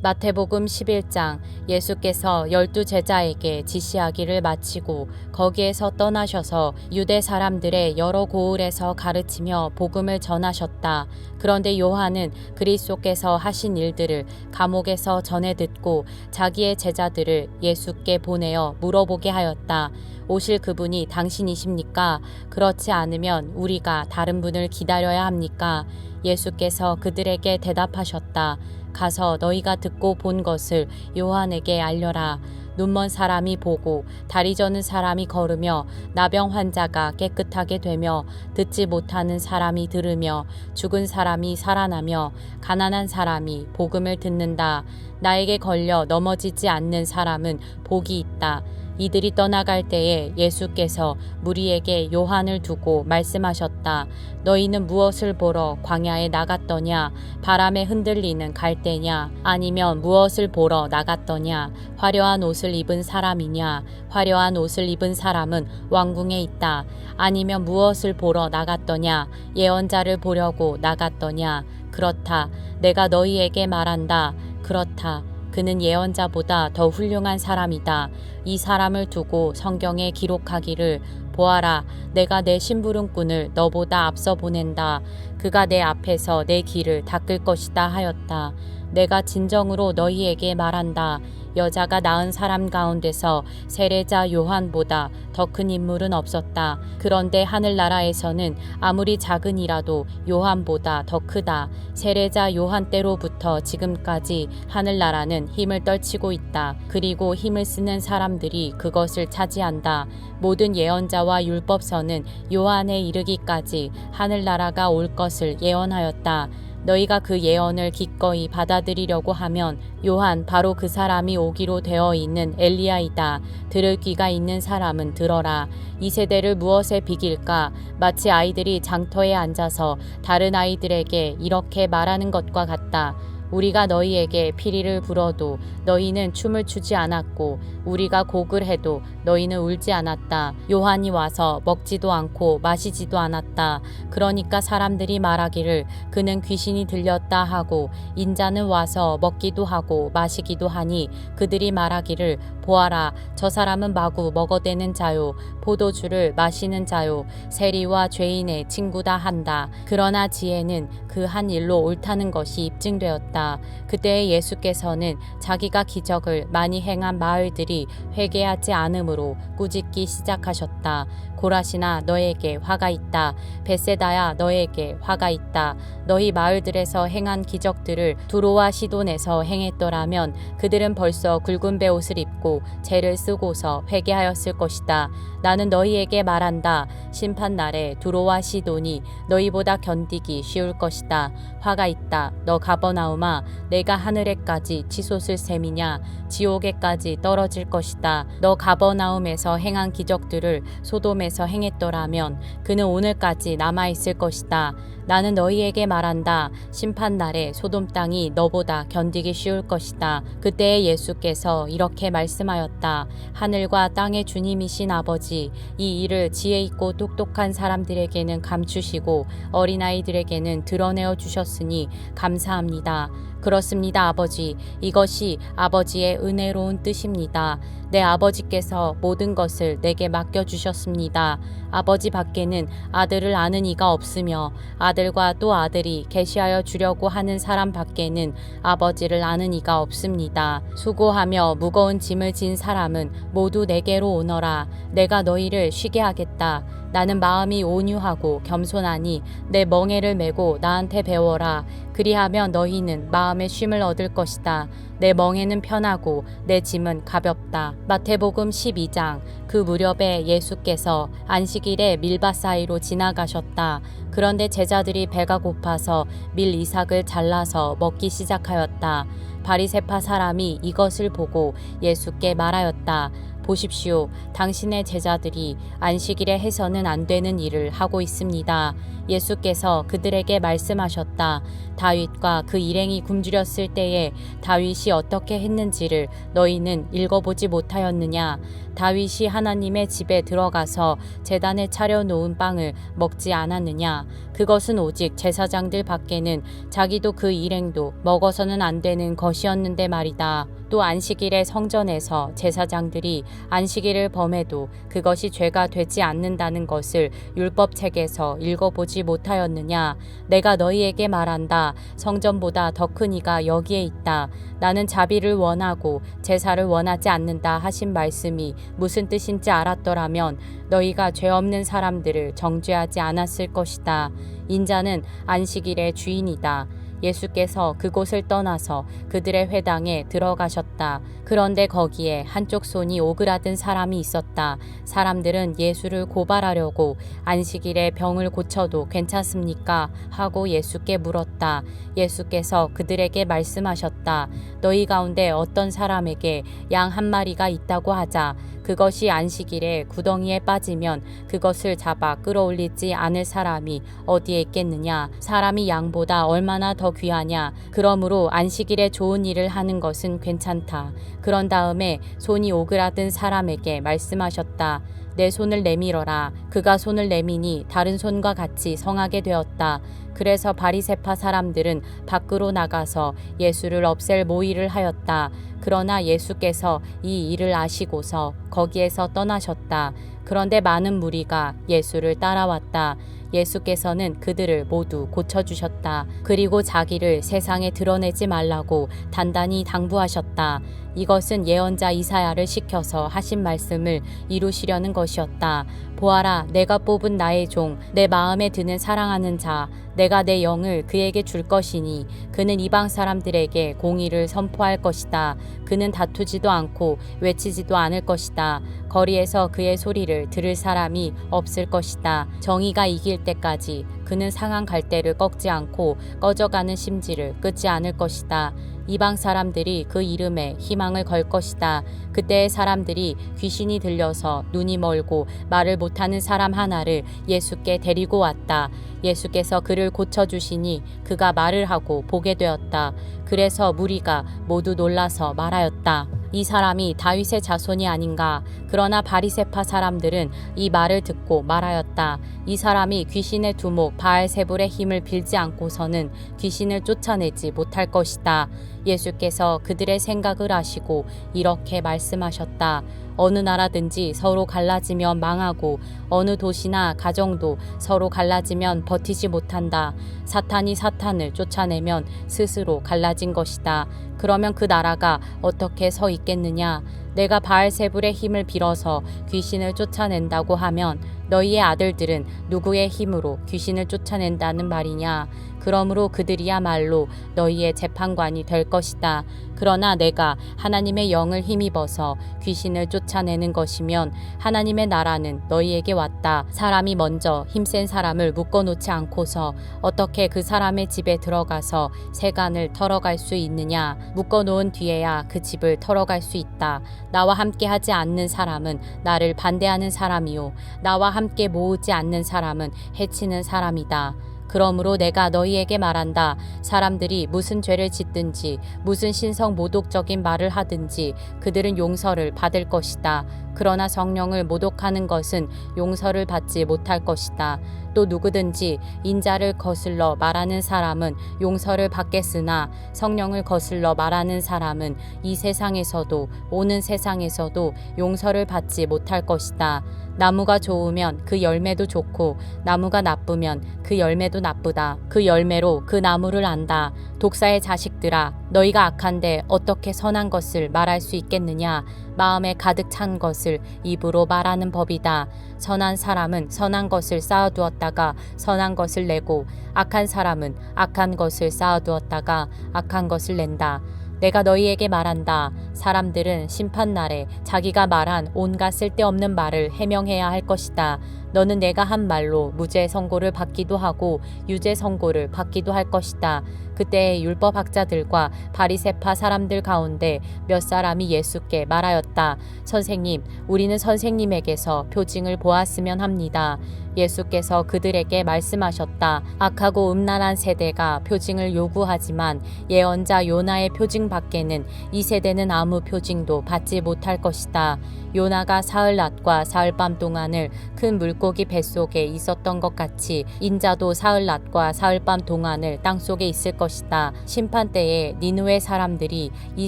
마태복음 11장. 예수께서 12제자에게 지시하기를 마치고 거기에서 떠나셔서 유대 사람들의 여러 고을에서 가르치며 복음을 전하셨다. 그런데 요한은 그리스도께서 하신 일들을 감옥에서 전해 듣고 자기의 제자들을 예수께 보내어 물어보게 하였다. 오실 그분이 당신이십니까? 그렇지 않으면 우리가 다른 분을 기다려야 합니까? 예수께서 그들에게 대답하셨다. 가서 너희가 듣고 본 것을 요한에게 알려라. 눈먼 사람이 보고 다리 저는 사람이 걸으며 나병 환자가 깨끗하게 되며 듣지 못하는 사람이 들으며 죽은 사람이 살아나며 가난한 사람이 복음을 듣는다. 나에게 걸려 넘어지지 않는 사람은 복이 있다. 이들이 떠나갈 때에 예수께서 무리에게 요한을 두고 말씀하셨다. 너희는 무엇을 보러 광야에 나갔더냐? 바람에 흔들리는 갈대냐? 아니면 무엇을 보러 나갔더냐? 화려한 옷을 입은 사람이냐? 화려한 옷을 입은 사람은 왕궁에 있다. 아니면 무엇을 보러 나갔더냐? 예언자를 보려고 나갔더냐? 그렇다. 내가 너희에게 말한다. 그렇다. 그는 예언자보다 더 훌륭한 사람이다. 이 사람을 두고 성경에 기록하기를 보아라, 내가 내 심부름꾼을 너보다 앞서 보낸다. 그가 내 앞에서 내 길을 닦을 것이다 하였다. 내가 진정으로 너희에게 말한다. 여자가 낳은 사람 가운데서 세례자 요한보다 더 큰 인물은 없었다. 그런데 하늘나라에서는 아무리 작은 이라도 요한보다 더 크다. 세례자 요한 때로부터 지금까지 하늘나라는 힘을 떨치고 있다. 그리고 힘을 쓰는 사람들이 그것을 차지한다. 모든 예언자와 율법서는 요한에 이르기까지 하늘나라가 올 것을 예언하였다. 너희가 그 예언을 기꺼이 받아들이려고 하면 요한 바로 그 사람이 오기로 되어 있는 엘리야이다. 들을 귀가 있는 사람은 들어라. 이 세대를 무엇에 비길까? 마치 아이들이 장터에 앉아서 다른 아이들에게 이렇게 말하는 것과 같다. 우리가 너희에게 피리를 불어도 너희는 춤을 추지 않았고 우리가 곡을 해도 너희는 울지 않았다. 요한이 와서 먹지도 않고 마시지도 않았다. 그러니까 사람들이 말하기를 그는 귀신이 들렸다 하고 인자는 와서 먹기도 하고 마시기도 하니 그들이 말하기를 보아라, 저 사람은 마구 먹어대는 자요 포도주를 마시는 자요 세리와 죄인의 친구다 한다. 그러나 지혜는 그 한 일로 옳다는 것이 입증되었다. 그때 예수께서는 자기가 기적을 많이 행한 마을들이 회개하지 않으므로 꾸짖기 시작하셨다. 고라시나 너에게 화가 있다. 벳세다야 너에게 화가 있다. 너희 마을들에서 행한 기적들을 두로와 시돈에서 행했더라면 그들은 벌써 굵은 베옷을 입고 죄를 쓰고서 회개하였을 것이다. 나는 너희에게 말한다. 심판날에 두로와 시돈이 너희보다 견디기 쉬울 것이다. 화가 있다. 너 가버나움아, 내가 하늘에까지 치솟을 셈이냐? 지옥에까지 떨어질 것이다. 너 가버나움에서 행한 기적들을 소돔에서 행했더라면 그는 오늘까지 남아있을 것이다. 나는 너희에게 말한다. 심판날에 소돔 땅이 너보다 견디기 쉬울 것이다. 그때 예수께서 이렇게 말씀하였다. 하늘과 땅의 주님이신 아버지, 이 일을 지혜 있고 똑똑한 사람들에게는 감추시고 어린아이들에게는 드러내어 주셨으니 감사합니다. 그렇습니다, 아버지. 이것이 아버지의 은혜로운 뜻입니다. 내 아버지께서 모든 것을 내게 맡겨주셨습니다. 아버지 밖에는 아들을 아는 이가 없으며 아들과 또 아들이 계시하여 주려고 하는 사람 밖에는 아버지를 아는 이가 없습니다. 수고하며 무거운 짐을 진 사람은 모두 내게로 오너라. 내가 너희를 쉬게 하겠다. 나는 마음이 온유하고 겸손하니 내 멍에를 메고 나한테 배워라. 그리하면 너희는 마음의 쉼을 얻을 것이다. 내 멍에는 편하고 내 짐은 가볍다. 마태복음 12장. 그 무렵에 예수께서 안식일에 밀밭 사이로 지나가셨다. 그런데 제자들이 배가 고파서 밀 이삭을 잘라서 먹기 시작하였다. 바리새파 사람이 이것을 보고 예수께 말하였다. 보십시오. 당신의 제자들이 안식일에 해서는 안 되는 일을 하고 있습니다. 예수께서 그들에게 말씀하셨다. 다윗과 그 일행이 굶주렸을 때에 다윗이 어떻게 했는지를 너희는 읽어보지 못하였느냐? 다윗이 하나님의 집에 들어가서 제단에 차려놓은 빵을 먹지 않았느냐? 그것은 오직 제사장들 밖에는 자기도 그 일행도 먹어서는 안 되는 것이었는데 말이다. 또 안식일의 성전에서 제사장들이 안식일을 범해도 그것이 죄가 되지 않는다는 것을 율법책에서 읽어보지 못하였느냐? 내가 너희에게 말한다. 성전보다 더 큰 이가 여기에 있다. 나는 자비를 원하고 제사를 원하지 않는다 하신 말씀이 무슨 뜻인지 알았더라면 너희가 죄 없는 사람들을 정죄하지 않았을 것이다. 인자는 안식일의 주인이다. 예수께서 그곳을 떠나서 그들의 회당에 들어가셨다. 그런데 거기에 한쪽 손이 오그라든 사람이 있었다. 사람들은 예수를 고발하려고 안식일에 병을 고쳐도 괜찮습니까? 하고 예수께 물었다. 예수께서 그들에게 말씀하셨다. 너희 가운데 어떤 사람에게 양 한 마리가 있다고 하자. 그것이 안식일에 구덩이에 빠지면 그것을 잡아 끌어올리지 않을 사람이 어디에 있겠느냐? 사람이 양보다 얼마나 더 귀하냐? 그러므로 안식일에 좋은 일을 하는 것은 괜찮다. 그런 다음에 손이 오그라든 사람에게 말씀하셨다. 내 손을 내밀어라. 그가 손을 내미니 다른 손과 같이 성하게 되었다. 그래서 바리새파 사람들은 밖으로 나가서 예수를 없앨 모의를 하였다. 그러나 예수께서 이 일을 아시고서 거기에서 떠나셨다. 그런데 많은 무리가 예수를 따라왔다. 예수께서는 그들을 모두 고쳐주셨다. 그리고 자기를 세상에 드러내지 말라고 단단히 당부하셨다. 이것은 예언자 이사야를 시켜서 하신 말씀을 이루시려는 것이었다. 보아라, 내가 뽑은 나의 종, 내 마음에 드는 사랑하는 자, 내가 내 영을 그에게 줄 것이니 그는 이방 사람들에게 공의를 선포할 것이다. 그는 다투지도 않고 외치지도 않을 것이다. 거리에서 그의 소리를 들을 사람이 없을 것이다. 정의가 이길 때까지 그는 상한 갈대를 꺾지 않고 꺼져가는 심지를 끊지 않을 것이다. 이방 사람들이 그 이름에 희망을 걸 것이다. 그때의 사람들이 귀신이 들려서 눈이 멀고 말을 못하는 사람 하나를 예수께 데리고 왔다. 예수께서 그를 고쳐주시니 그가 말을 하고 보게 되었다. 그래서 무리가 모두 놀라서 말하였다. 이 사람이 다윗의 자손이 아닌가? 그러나 바리새파 사람들은 이 말을 듣고 말하였다. 이 사람이 귀신의 두목 바알세불의 힘을 빌지 않고서는 귀신을 쫓아내지 못할 것이다. 예수께서 그들의 생각을 아시고 이렇게 말씀하셨다. 어느 나라든지 서로 갈라지면 망하고 어느 도시나 가정도 서로 갈라지면 버티지 못한다. 사탄이 사탄을 쫓아내면 스스로 갈라진 것이다. 그러면 그 나라가 어떻게 서 있겠느냐? 내가 바알세불의 힘을 빌어서 귀신을 쫓아낸다고 하면 너희의 아들들은 누구의 힘으로 귀신을 쫓아낸다는 말이냐? 그러므로 그들이야말로 너희의 재판관이 될 것이다. 그러나 내가 하나님의 영을 힘입어서 귀신을 쫓아내는 것이면 하나님의 나라는 너희에게 왔다. 사람이 먼저 힘센 사람을 묶어놓지 않고서 어떻게 그 사람의 집에 들어가서 세간을 털어갈 수 있느냐? 묶어놓은 뒤에야 그 집을 털어갈 수 있다. 나와 함께 하지 않는 사람은 나를 반대하는 사람이요, 나와 함께 모으지 않는 사람은 해치는 사람이다. 그러므로 내가 너희에게 말한다. 사람들이 무슨 죄를 짓든지 무슨 신성 모독적인 말을 하든지 그들은 용서를 받을 것이다. 그러나 성령을 모독하는 것은 용서를 받지 못할 것이다. 또 누구든지 인자를 거슬러 말하는 사람은 용서를 받겠으나 성령을 거슬러 말하는 사람은 이 세상에서도 오는 세상에서도 용서를 받지 못할 것이다. 나무가 좋으면 그 열매도 좋고 나무가 나쁘면 그 열매도 나쁘다. 그 열매로 그 나무를 안다. 독사의 자식들아, 너희가 악한데 어떻게 선한 것을 말할 수 있겠느냐? 마음에 가득 찬 것을 입으로 말하는 법이다. 선한 사람은 선한 것을 쌓아두었다가 선한 것을 내고 악한 사람은 악한 것을 쌓아두었다가 악한 것을 낸다. 내가 너희에게 말한다. 사람들은 심판날에 자기가 말한 온갖 쓸데없는 말을 해명해야 할 것이다. 너는 내가 한 말로 무죄 선고를 받기도 하고 유죄 선고를 받기도 할 것이다. 그때 율법학자들과 바리새파 사람들 가운데 몇 사람이 예수께 말하였다. 선생님, 우리는 선생님에게서 표징을 보았으면 합니다. 예수께서 그들에게 말씀하셨다. 악하고 음란한 세대가 표징을 요구하지만 예언자 요나의 표징 밖에는 이 세대는 아무 표징도 받지 못할 것이다. 요나가 사흘낮과 사흘밤 동안을 큰 물고기 뱃속에 있었던 것 같이 인자도 사흘낮과 사흘밤 동안을 땅속에 있을 것이다. 심판 때에 니느웨 사람들이 이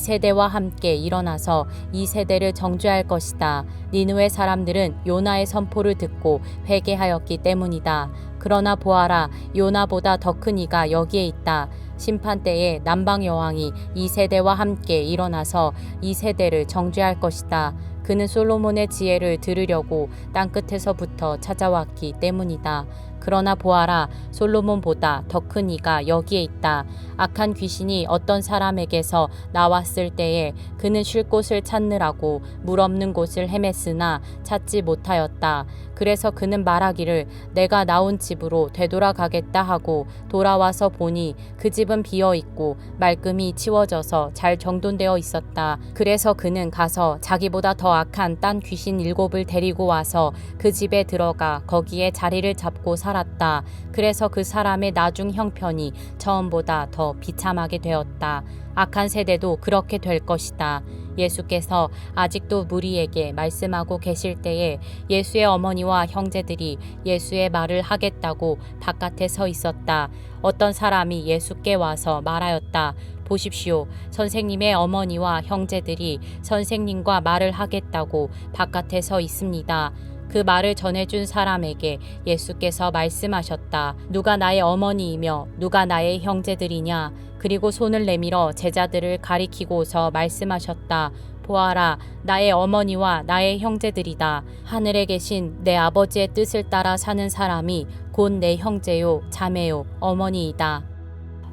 세대와 함께 일어나서 이 세대를 정죄할 것이다. 니느웨 사람들은 요나의 선포를 듣고 회개하였기 때문이다. 그러나 보아라, 요나보다 더 큰 이가 여기에 있다. 심판 때에 남방 여왕이 이 세대와 함께 일어나서 이 세대를 정죄할 것이다. 그는 솔로몬의 지혜를 들으려고 땅끝에서부터 찾아왔기 때문이다. 그러나 보아라, 솔로몬보다 더 큰 이가 여기에 있다. 악한 귀신이 어떤 사람에게서 나왔을 때에 그는 쉴 곳을 찾느라고 물 없는 곳을 헤맸으나 찾지 못하였다. 그래서 그는 말하기를 내가 나온 집으로 되돌아가겠다 하고 돌아와서 보니 그 집은 비어 있고 말끔히 치워져서 잘 정돈되어 있었다. 그래서 그는 가서 자기보다 더 악한 딴 귀신 7을 데리고 와서 그 집에 들어가 거기에 자리를 잡고 살았다. 그래서 그 사람의 나중 형편이 처음보다 더 비참하게 되었다. 악한 세대도 그렇게 될 것이다. 예수께서 아직도 무리에게 말씀하고 계실 때에 예수의 어머니와 형제들이 예수의 말을 하겠다고 바깥에 서 있었다. 어떤 사람이 예수께 와서 말하였다. 보십시오. 선생님의 어머니와 형제들이 선생님과 말을 하겠다고 바깥에 서 있습니다. 그 말을 전해준 사람에게 예수께서 말씀하셨다. 누가 나의 어머니이며 누가 나의 형제들이냐? 그리고 손을 내밀어 제자들을 가리키고서 말씀하셨다. 보아라, 나의 어머니와 나의 형제들이다. 하늘에 계신 내 아버지의 뜻을 따라 사는 사람이 곧 내 형제요, 자매요, 어머니이다.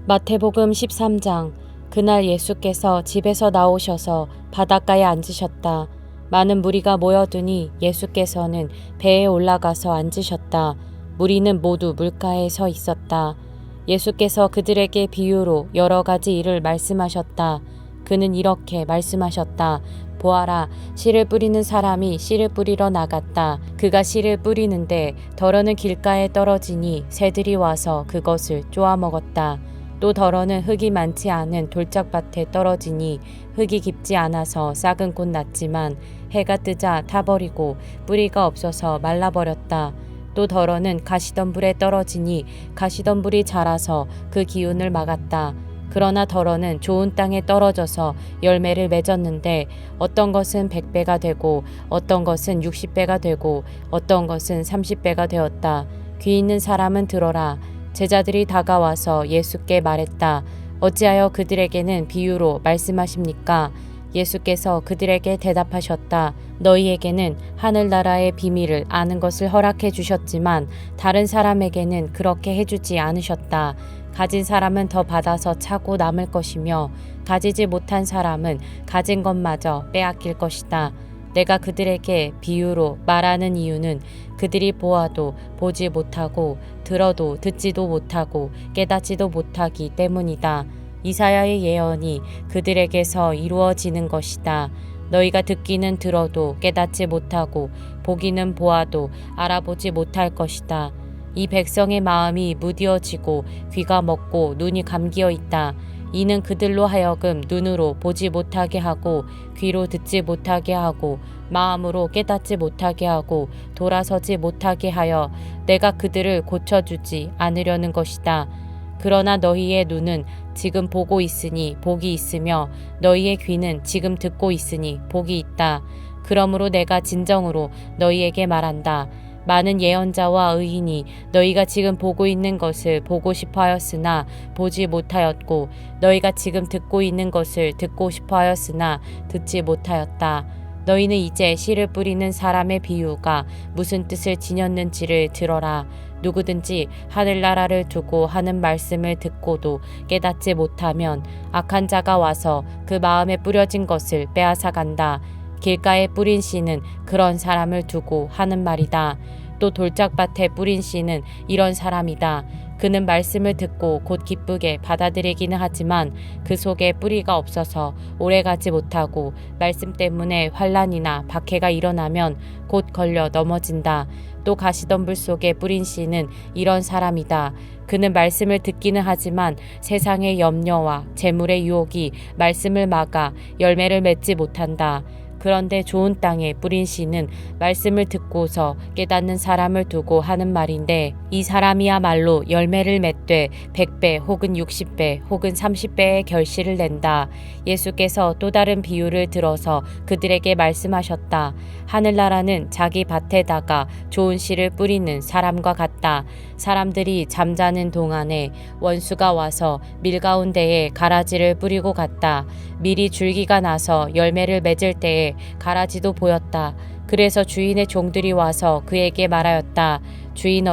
마태복음 13장. 그날 예수께서 집에서 나오셔서 바닷가에 앉으셨다. 많은 무리가 모여드니 예수께서는 배에 올라가서 앉으셨다. 무리는 모두 물가에 서 있었다. 예수께서 그들에게 비유로 여러 가지 일을 말씀하셨다. 그는 이렇게 말씀하셨다. 보아라, 씨를 뿌리는 사람이 씨를 뿌리러 나갔다. 그가 씨를 뿌리는데 덜어는 길가에 떨어지니 새들이 와서 그것을 쪼아 먹었다. 또 덜어는 흙이 많지 않은 돌짝밭에 떨어지니 흙이 깊지 않아서 싹은 꽃 났지만 해가 뜨자 타버리고 뿌리가 없어서 말라버렸다. 또 덜어는 가시덤불에 떨어지니 가시덤불이 자라서 그 기운을 막았다. 그러나 덜어는 좋은 땅에 떨어져서 열매를 맺었는데 어떤 것은 100배가 되고 어떤 것은 60배가 되고 어떤 것은 30배가 되었다. 귀 있는 사람은 들어라. 제자들이 다가와서 예수께 말했다. 어찌하여 그들에게는 비유로 말씀하십니까? 예수께서 그들에게 대답하셨다. 너희에게는 하늘나라의 비밀을 아는 것을 허락해 주셨지만 다른 사람에게는 그렇게 해주지 않으셨다. 가진 사람은 더 받아서 차고 남을 것이며 가지지 못한 사람은 가진 것마저 빼앗길 것이다. 내가 그들에게 비유로 말하는 이유는 그들이 보아도 보지 못하고 들어도 듣지도 못하고 깨닫지도 못하기 때문이다. 이사야의 예언이 그들에게서 이루어지는 것이다. 너희가 듣기는 들어도 깨닫지 못하고 보기는 보아도 알아보지 못할 것이다. 이 백성의 마음이 무디어지고 귀가 먹고 눈이 감기어 있다. 이는 그들로 하여금 눈으로 보지 못하게 하고 귀로 듣지 못하게 하고 마음으로 깨닫지 못하게 하고 돌아서지 못하게 하여 내가 그들을 고쳐주지 않으려는 것이다. 그러나 너희의 눈은 지금 보고 있으니 복이 있으며 너희의 귀는 지금 듣고 있으니 복이 있다. 그러므로 내가 진정으로 너희에게 말한다. 많은 예언자와 의인이 너희가 지금 보고 있는 것을 보고 싶어 하였으나 보지 못하였고 너희가 지금 듣고 있는 것을 듣고 싶어 하였으나 듣지 못하였다. 너희는 이제 씨를 뿌리는 사람의 비유가 무슨 뜻을 지녔는지를 들어라. 누구든지 하늘나라를 두고 하는 말씀을 듣고도 깨닫지 못하면 악한 자가 와서 그 마음에 뿌려진 것을 빼앗아 간다. 길가에 뿌린 씨는 그런 사람을 두고 하는 말이다. 또 돌짝밭에 뿌린 씨는 이런 사람이다. 그는 말씀을 듣고 곧 기쁘게 받아들이기는 하지만 그 속에 뿌리가 없어서 오래가지 못하고 말씀 때문에 환난이나 박해가 일어나면 곧 걸려 넘어진다. 또 가시덤불 속에 뿌린 씨는 이런 사람이다. 그는 말씀을 듣기는 하지만 세상의 염려와 재물의 유혹이 말씀을 막아 열매를 맺지 못한다. 그런데 좋은 땅에 뿌린 씨는 말씀을 듣고서 깨닫는 사람을 두고 하는 말인데 이 사람이야말로 열매를 맺되 100배 혹은 60배 혹은 30배의 결실을 낸다. 예수께서 또 다른 비유를 들어서 그들에게 말씀하셨다. 하늘나라는 자기 밭에다가 좋은 씨를 뿌리는 사람과 같다. 사람들이 잠자는 동안에 원수가 와서 밀 가운데에 가라지를 뿌리고 갔다. 밀이 줄기가 나서 열매를 맺을 때에 가라지도 보였다. 그래서 주인의 종들이 와서 그에게 말하였다. 주인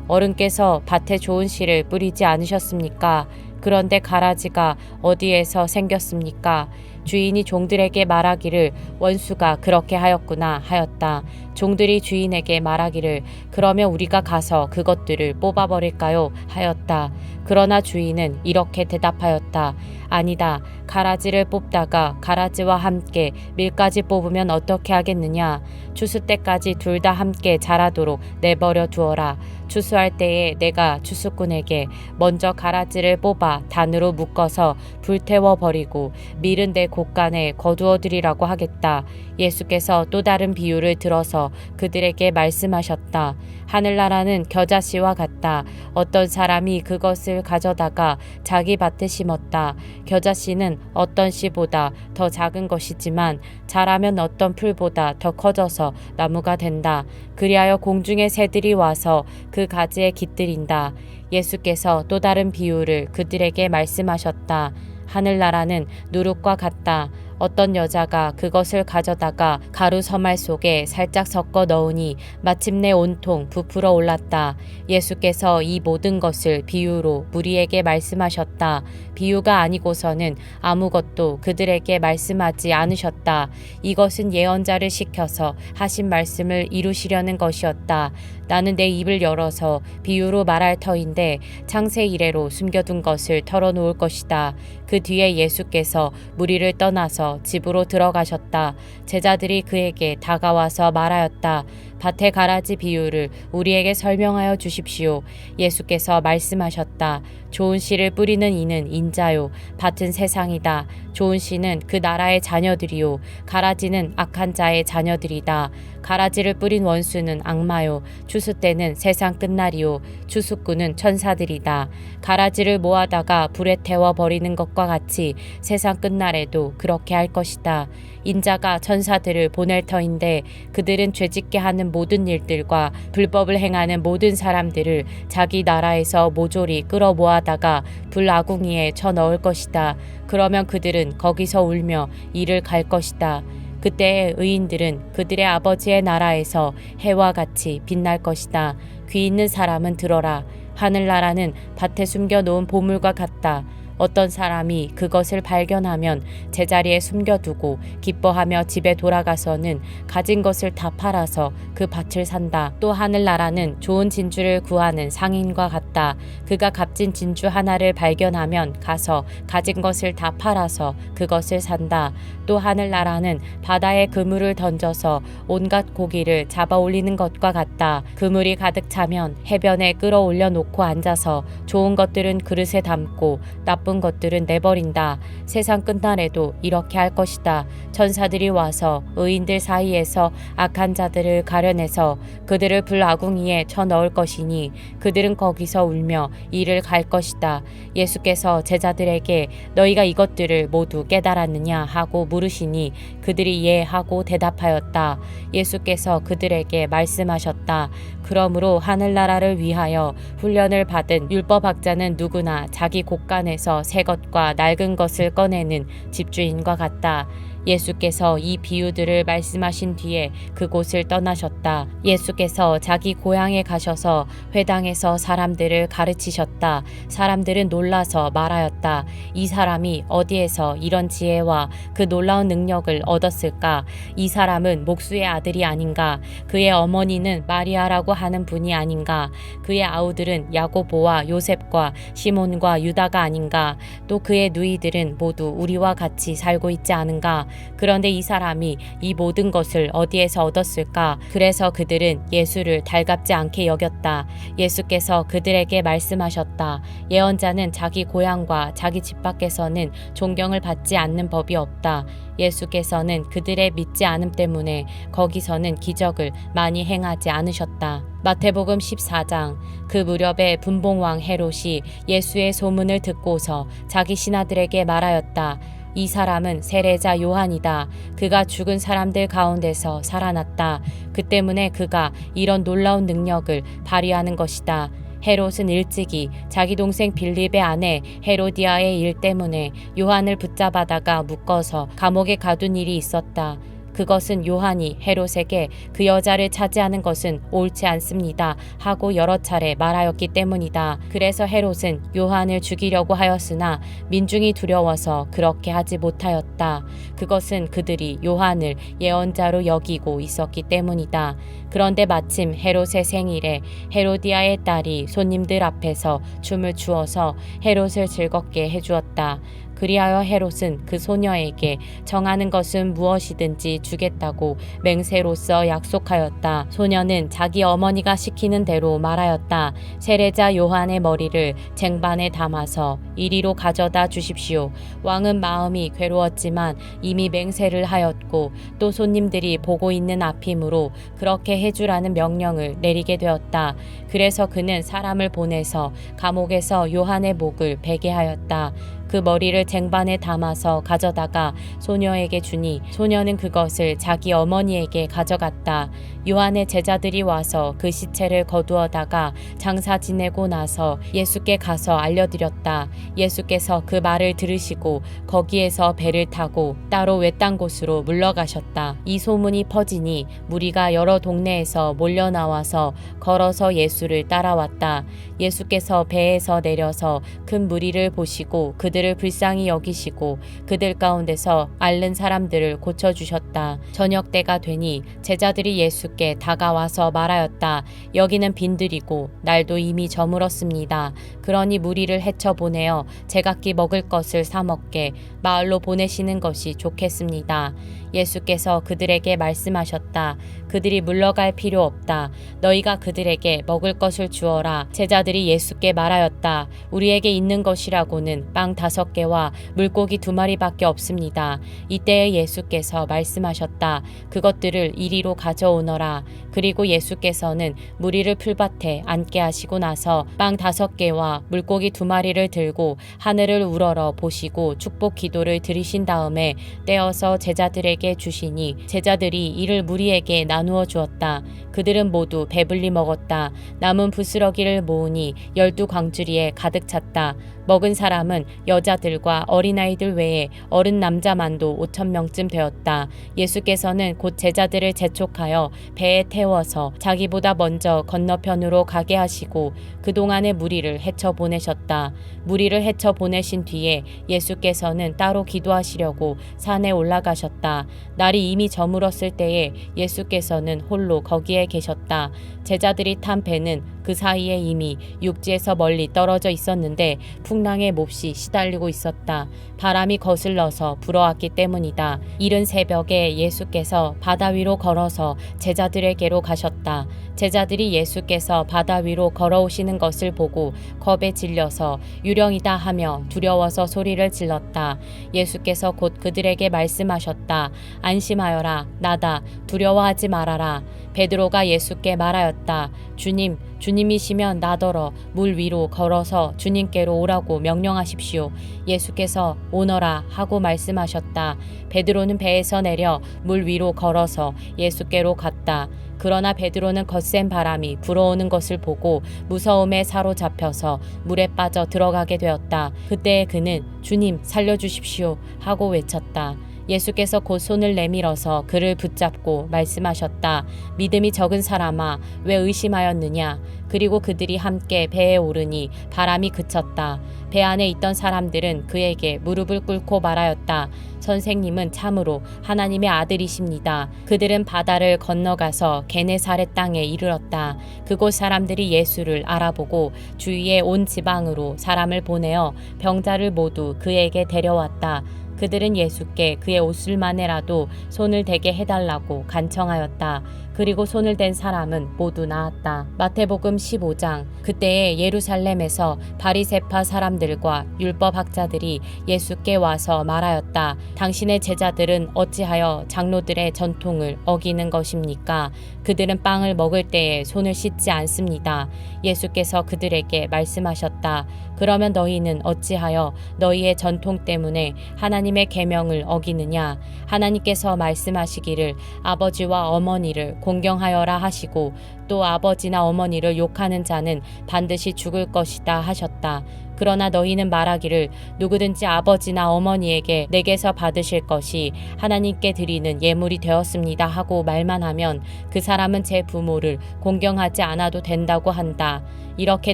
어른께서 밭에 좋은 씨를 뿌리지 않으셨습니까? 그런데 가라지가 어디에서 생겼습니까? 주인이 종들에게 말하기를 원수가 그렇게 하였구나 하였다. 종들이 주인에게 말하기를 그러면 우리가 가서 그것들을 뽑아버릴까요? 하였다. 그러나 주인은 이렇게 대답하였다. 아니다. 가라지를 뽑다가 가라지와 함께 밀까지 뽑으면 어떻게 하겠느냐? 추수 때까지 둘 다 함께 자라도록 내버려 두어라. 추수할 때에 내가 추수꾼에게 먼저 가라지를 뽑아 단으로 묶어서 불태워 버리고 밀은 내 곳간에 거두어 드리라고 하겠다. 예수께서 또 다른 비유를 들어서 그들에게 말씀하셨다. 하늘나라는 겨자씨와 같다. 어떤 사람이 그것을 가져다가 자기 밭에 심었다. 겨자씨는 어떤 씨보다 더 작은 것이지만 자라면 어떤 풀보다 더 커져서 나무가 된다. 그리하여 공중의 새들이 와서 그 가지에 깃들인다. 예수께서 또 다른 비유를 그들에게 말씀하셨다. 하늘나라는 누룩과 같다. 어떤 여자가 그것을 가져다가 가루 서말 속에 살짝 섞어 넣으니 마침내 온통 부풀어 올랐다. 예수께서 이 모든 것을 비유로 무리에게 말씀하셨다. 비유가 아니고서는 아무것도 그들에게 말씀하지 않으셨다. 이것은 예언자를 시켜서 하신 말씀을 이루시려는 것이었다. 나는 내 입을 열어서 비유로 말할 터인데 창세 이래로 숨겨둔 것을 털어놓을 것이다. 그 뒤에 예수께서 무리를 떠나서 집으로 들어가셨다. 제자들이 그에게 다가와서 말하였다. 밭의 가라지 비유를 우리에게 설명하여 주십시오. 예수께서 말씀하셨다. 좋은 씨를 뿌리는 이는 인자요. 밭은 세상이다. 좋은 씨는 그 나라의 자녀들이요. 가라지는 악한 자의 자녀들이다. 가라지를 뿌린 원수는 악마요. 추수 때는 세상 끝날이요. 추수꾼은 천사들이다. 가라지를 모아다가 불에 태워 버리는 것과 같이 세상 끝날에도 그렇게 할 것이다. 인자가 천사들을 보낼 터인데 그들은 죄짓게 하는 모든 일들과 불법을 행하는 모든 사람들을 자기 나라에서 모조리 끌어모아다가 불아궁이에 쳐넣을 것이다. 그러면 그들은 거기서 울며 이를 갈 것이다. 그때의 의인들은 그들의 아버지의 나라에서 해와 같이 빛날 것이다. 귀 있는 사람은 들어라. 하늘나라는 밭에 숨겨놓은 보물과 같다. 어떤 사람이 그것을 발견하면 제자리에 숨겨두고 기뻐하며 집에 돌아가서는 가진 것을 다 팔아서 그 밭을 산다. 또 하늘나라는 좋은 진주를 구하는 상인과 같다. 그가 값진 진주 하나를 발견하면 가서 가진 것을 다 팔아서 그것을 산다. 또 하늘나라는 바다에 그물을 던져서 온갖 고기를 잡아 올리는 것과 같다. 그물이 가득 차면 해변에 끌어올려 놓고 앉아서 좋은 것들은 그릇에 담고 나쁜 것들은 내버린다. 세상 끝날에도 이렇게 할 것이다. 천사들이 와서 의인들 사이에서 악한 자들을 가려내서 그들을 불아궁이에 쳐넣을 것이니 그들은 거기서 울며 이를 갈 것이다. 예수께서 제자들에게 너희가 이것들을 모두 깨달았느냐 하고 물으시니 그들이 예 하고 대답하였다. 예수께서 그들에게 말씀하셨다. 그러므로 하늘나라를 위하여 훈련을 받은 율법학자는 누구나 자기 곳간에서 새 것과 낡은 것을 꺼내는 집주인과 같다. 예수께서 이 비유들을 말씀하신 뒤에 그곳을 떠나셨다. 예수께서 자기 고향에 가셔서 회당에서 사람들을 가르치셨다. 사람들은 놀라서 말하였다. 이 사람이 어디에서 이런 지혜와 그 놀라운 능력을 얻었을까? 이 사람은 목수의 아들이 아닌가? 그의 어머니는 마리아라고 하는 분이 아닌가? 그의 아우들은 야고보와 요셉과 시몬과 유다가 아닌가? 또 그의 누이들은 모두 우리와 같이 살고 있지 않은가? 그런데 이 사람이 이 모든 것을 어디에서 얻었을까? 그래서 그들은 예수를 달갑지 않게 여겼다. 예수께서 그들에게 말씀하셨다. 예언자는 자기 고향과 자기 집 밖에서는 존경을 받지 않는 법이 없다. 예수께서는 그들의 믿지 않음 때문에 거기서는 기적을 많이 행하지 않으셨다. 마태복음 14장. 그 무렵에 분봉왕 헤롯이 예수의 소문을 듣고서 자기 신하들에게 말하였다. 이 사람은 세례자 요한이다. 그가 죽은 사람들 가운데서 살아났다. 그 때문에 그가 이런 놀라운 능력을 발휘하는 것이다. 헤롯은 일찍이 자기 동생 빌립의 아내 헤로디아의 일 때문에 요한을 붙잡아다가 묶어서 감옥에 가둔 일이 있었다. 그것은 요한이 헤롯에게 그 여자를 차지하는 것은 옳지 않습니다 하고 여러 차례 말하였기 때문이다. 그래서 헤롯은 요한을 죽이려고 하였으나 민중이 두려워서 그렇게 하지 못하였다. 그것은 그들이 요한을 예언자로 여기고 있었기 때문이다. 그런데 마침 헤롯의 생일에 헤로디아의 딸이 손님들 앞에서 춤을 추어서 헤롯을 즐겁게 해주었다. 그리하여 헤롯은 그 소녀에게 정하는 것은 무엇이든지 주겠다고 맹세로써 약속하였다. 소녀는 자기 어머니가 시키는 대로 말하였다. 세례자 요한의 머리를 쟁반에 담아서 이리로 가져다 주십시오. 왕은 마음이 괴로웠지만 이미 맹세를 하였고 또 손님들이 보고 있는 앞이므로 그렇게 해주라는 명령을 내리게 되었다. 그래서 그는 사람을 보내서 감옥에서 요한의 목을 베게 하였다. 그 머리를 쟁반에 담아서 가져다가 소녀에게 주니 소녀는 그것을 자기 어머니에게 가져갔다. 요한의 제자들이 와서 그 시체를 거두어다가 장사 지내고 나서 예수께 가서 알려드렸다. 예수께서 그 말을 들으시고 거기에서 배를 타고 따로 외딴 곳으로 물러가셨다. 이 소문이 퍼지니 무리가 여러 동네에서 몰려 나와서 걸어서 예수를 따라왔다. 예수께서 배에서 내려서 큰 무리를 보시고 그들을 불쌍히 여기시고 그들 가운데서 앓는 사람들을 고쳐주셨다. 저녁 때가 되니 제자들이 예수께 다가와서 말하였다. 여기는 빈들이고 날도 이미 저물었습니다. 그러니 무리를 헤쳐보내어 제각기 먹을 것을 사 먹게 마을로 보내시는 것이 좋겠습니다. 예수께서 그들에게 말씀하셨다. 그들이 물러갈 필요 없다. 너희가 그들에게 먹을 것을 주어라. 제자들이 예수께 말하였다. 우리에게 있는 것이라고는 빵 5개와 물고기 2마리밖에 없습니다. 이때에 예수께서 말씀하셨다. 그것들을 이리로 가져오너라. 그리고 예수께서는 무리를 풀밭에 앉게 하시고 나서 빵 5개와 물고기 2마리를 들고 하늘을 우러러 보시고 축복 기도를 드리신 다음에 떼어서 제자들에게 주시니 제자들이 이를 무리에게 나누어 주었다. 그들은 모두 배불리 먹었다. 남은 부스러기를 모으니 12광주리에 가득 찼다. 먹은 사람은 여자들과 어린아이들 외에 어른 남자만도 5,000명쯤 되었다. 예수께서는 곧 제자들을 재촉하여 배에 태워서 자기보다 먼저 건너편으로 가게 하시고 그동안의 무리를 헤쳐 보내셨다. 무리를 헤쳐 보내신 뒤에 예수께서는 따로 기도하시려고 산에 올라가셨다. 날이 이미 저물었을 때에 예수께서는 홀로 거기에 계셨다. 제자들이 탄 배는 그 사이에 이미 육지에서 멀리 떨어져 있었는데 풍랑에 몹시 시달리고 있었다. 바람이 거슬러서 불어왔기 때문이다. 이른 새벽에 예수께서 바다 위로 걸어서 제자들에게로 가셨다. 제자들이 예수께서 바다 위로 걸어오시는 것을 보고 겁에 질려서 유령이다 하며 두려워서 소리를 질렀다. 예수께서 곧 그들에게 말씀하셨다. 안심하여라. 나다. 두려워하지 말아라. 베드로가 예수께 말하였다. 주님, 주님이시면 나더러 물 위로 걸어서 주님께로 오라고 명령하십시오. 예수께서 오너라 하고 말씀하셨다. 베드로는 배에서 내려 물 위로 걸어서 예수께로 갔다. 그러나 베드로는 거센 바람이 불어오는 것을 보고 무서움에 사로잡혀서 물에 빠져 들어가게 되었다. 그때 그는 주님 살려주십시오 하고 외쳤다. 예수께서 곧 손을 내밀어서 그를 붙잡고 말씀하셨다. 믿음이 적은 사람아, 왜 의심하였느냐? 그리고 그들이 함께 배에 오르니 바람이 그쳤다. 배 안에 있던 사람들은 그에게 무릎을 꿇고 말하였다. 선생님은 참으로 하나님의 아들이십니다. 그들은 바다를 건너가서 게네사렛 땅에 이르렀다. 그곳 사람들이 예수를 알아보고 주위의 온 지방으로 사람을 보내어 병자를 모두 그에게 데려왔다. 그들은 예수께 그의 옷을만해라도 손을 대게 해달라고 간청하였다. 그리고 손을 댄 사람은 모두 나았다. 마태복음 15장. 그때에 예루살렘에서 바리새파 사람들과 율법학자들이 예수께 와서 말하였다. 당신의 제자들은 어찌하여 장로들의 전통을 어기는 것입니까? 그들은 빵을 먹을 때에 손을 씻지 않습니다. 예수께서 그들에게 말씀하셨다. 그러면 너희는 어찌하여 너희의 전통 때문에 하나님의 계명을 어기느냐? 하나님께서 말씀하시기를 아버지와 어머니를 공경하여라 하시고 또 아버지나 어머니를 욕하는 자는 반드시 죽을 것이다 하셨다. 그러나 너희는 말하기를 누구든지 아버지나 어머니에게 내게서 받으실 것이 하나님께 드리는 예물이 되었습니다 하고 말만 하면 그 사람은 제 부모를 공경하지 않아도 된다고 한다. 이렇게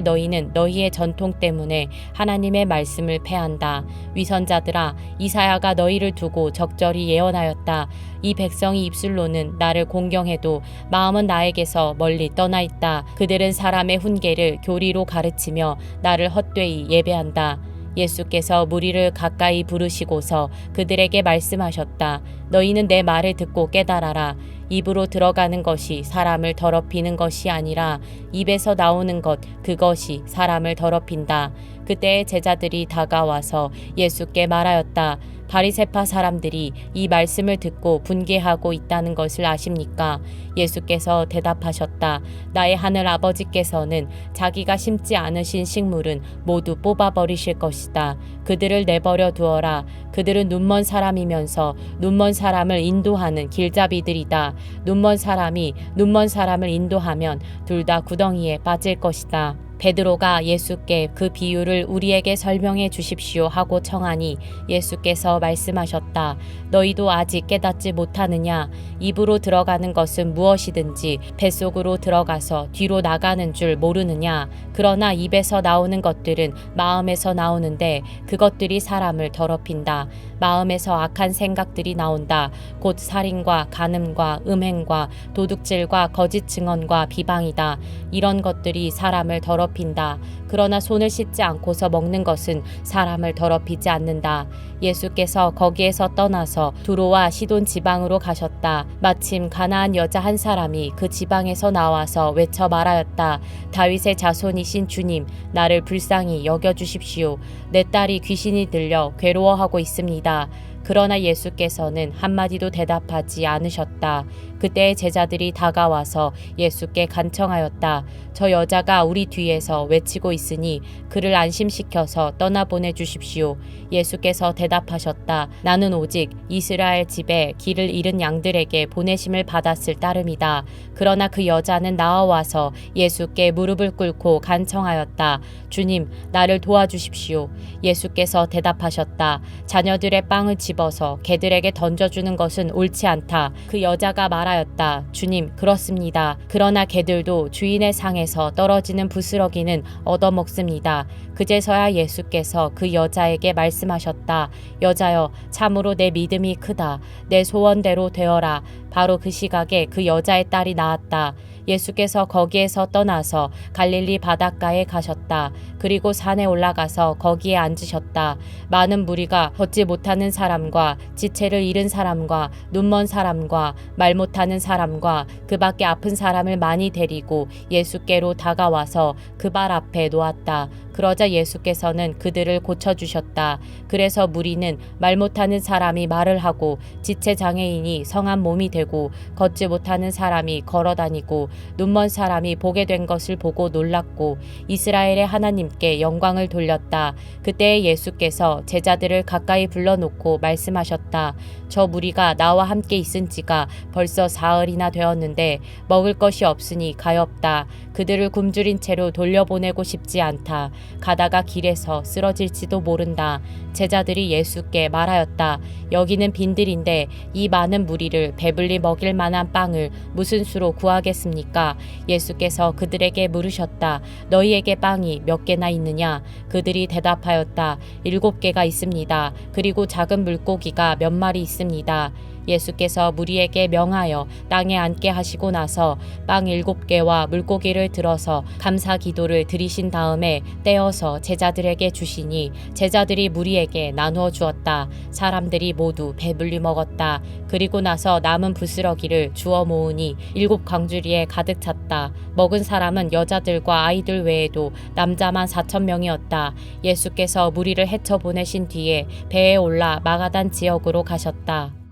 너희는 너희의 전통 때문에 하나님의 말씀을 패한다. 위선자들아, 이사야가 너희를 두고 적절히 예언하였다. 이 백성이 입술로는 나를 공경해도 마음은 나에게서 멀리 떠나 있다. 그들은 사람의 훈계를 교리로 가르치며 나를 헛되이 예배한다. 예수께서 무리를 가까이 부르시고서 그들에게 말씀하셨다. 너희는 내 말을 듣고 깨달아라. 입으로 들어가는 것이 사람을 더럽히는 것이 아니라 입에서 나오는 것, 그것이 사람을 더럽힌다. 그때 제자들이 다가와서 예수께 말하였다. 바리새파 사람들이 이 말씀을 듣고 분개하고 있다는 것을 아십니까? 예수께서 대답하셨다. 나의 하늘 아버지께서는 자기가 심지 않으신 식물은 모두 뽑아버리실 것이다. 그들을 내버려 두어라. 그들은 눈먼 사람이면서 눈먼 사람을 인도하는 길잡이들이다. 눈먼 사람이 눈먼 사람을 인도하면 둘 다 구덩이에 빠질 것이다. 베드로가 예수께 그 비유를 우리에게 설명해 주십시오 하고 청하니 예수께서 말씀하셨다. 너희도 아직 깨닫지 못하느냐? 입으로 들어가는 것은 무엇이든지 뱃속으로 들어가서 뒤로 나가는 줄 모르느냐? 그러나 입에서 나오는 것들은 마음에서 나오는데 그것들이 사람을 더럽힌다. 마음에서 악한 생각들이 나온다. 곧 살인과 간음과 음행과 도둑질과 거짓 증언과 비방이다. 이런 것들이 사람을 더럽힌다. 그러나 손을 씻지 않고서 먹는 것은 사람을 더럽히지 않는다. 예수께서 거기에서 떠나서 두로와 시돈 지방으로 가셨다. 마침 가나안 여자 한 사람이 그 지방에서 나와서 외쳐 말하였다. 다윗의 자손이신 주님, 나를 불쌍히 여겨주십시오. 내 딸이 귀신이 들려 괴로워하고 있습니다. 그러나 예수께서는 한마디도 대답하지 않으셨다. 그때 제자들이 다가와서 예수께 간청하였다. 저 여자가 우리 뒤에서 외치고 있으니 그를 안심시켜서 떠나보내 주십시오. 예수께서 대답하셨다. 나는 오직 이스라엘 집에 길을 잃은 양들에게 보내심을 받았을 따름이다. 그러나 그 여자는 나와서 예수께 무릎을 꿇고 간청하였다. 주님, 나를 도와주십시오. 예수께서 대답하셨다. 자녀들의 빵을 집어서 개들에게 던져주는 것은 옳지 않다. 그 여자가 말하였다. 주님, 그렇습니다. 그러나 개들도 주인의 상에서 떨어지는 부스러기는 얻어먹습니다. 그제서야 예수께서 그 여자에게 말씀하셨다. 여자여, 참으로 내 믿음이 크다. 내 소원대로 되어라. 바로 그 시각에 그 여자의 딸이 나았다. 예수께서 거기에서 떠나서 갈릴리 바닷가에 가셨다. 그리고 산에 올라가서 거기에 앉으셨다. 많은 무리가 걷지 못하는 사람과 지체를 잃은 사람과 눈먼 사람과 말 못하는 사람과 그 밖에 아픈 사람을 많이 데리고 예수께로 다가와서 그 발 앞에 놓았다. 그러자 예수께서는 그들을 고쳐주셨다. 그래서 무리는 말 못하는 사람이 말을 하고 지체 장애인이 성한 몸이 되고 걷지 못하는 사람이 걸어다니고 눈먼 사람이 보게 된 것을 보고 놀랐고 이스라엘의 하나님께 영광을 돌렸다. 그때 예수께서 제자들을 가까이 불러놓고 말씀하셨다. 저 무리가 나와 함께 있은 지가 벌써 사흘이나 되었는데 먹을 것이 없으니 가엾다. 그들을 굶주린 채로 돌려보내고 싶지 않다. 가다가 길에서 쓰러질지도 모른다. 제자들이 예수께 말하였다. 여기는 빈들인데 이 많은 무리를 배불리 먹일 만한 빵을 무슨 수로 구하겠습니까? 예수께서 그들에게 물으셨다. 너희에게 빵이 몇 개나 있느냐? 그들이 대답하였다. 7개가 있습니다. 그리고 작은 물고기가 몇 마리 있습니다. 예수께서 무리에게 명하여 땅에 앉게 하시고 나서 빵 7개와 물고기를 들어서 감사 기도를 드리신 다음에 떼어서 제자들에게 주시니 제자들이 무리에게 나누어 주었다. 사람들이 모두 배불리 먹었다. 그리고 나서 남은 부스러기를 주워 모으니 7광주리에 가득 찼다. 먹은 사람은 여자들과 아이들 외에도 남자만 4,000명이었다. 예수께서 무리를 헤쳐 보내신 뒤에 배에 올라 마가단 지역으로 가셨다.